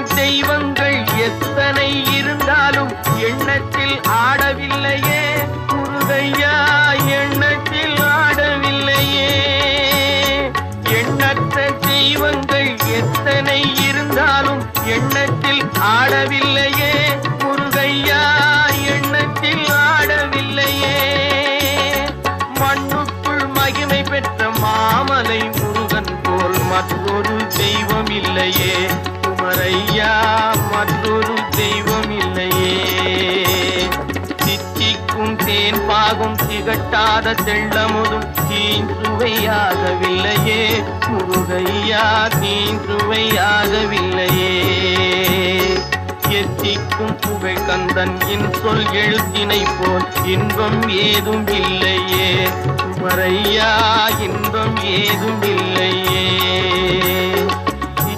தெய்வங்கள் எத்தனை இருந்தாலும் எண்ணத்தில் ஆடவில்லையே முருகையா, எண்ணத்தில் ஆடவில்லையே. எண்ணற்ற தெய்வங்கள் எத்தனை இருந்தாலும் எண்ணத்தில் ஆடவில்லையே முருகையா, எண்ணத்தில் ஆடவில்லையே. மண்ணுக்குள் மகிமை பெற்ற மாமலை முருகன் போல் மற்றொரு தெய்வம் இல்லையே குமரையா, மற்றொரு தெய்வம் இல்லையே. தித்திக்கும் தேன் பாகும் திகட்டாத தெள்ளமுதும் தீஞ்சுவையாகவில்லையே முருகையா, தீஞ்சுவையாகவில்லையே. எத்திக்கும் புகை கந்தன் சொல் எழுத்தினை போல் இன்பம் ஏதும் இல்லையே குமரையா, இன்பம் ஏதும் இல்லையே.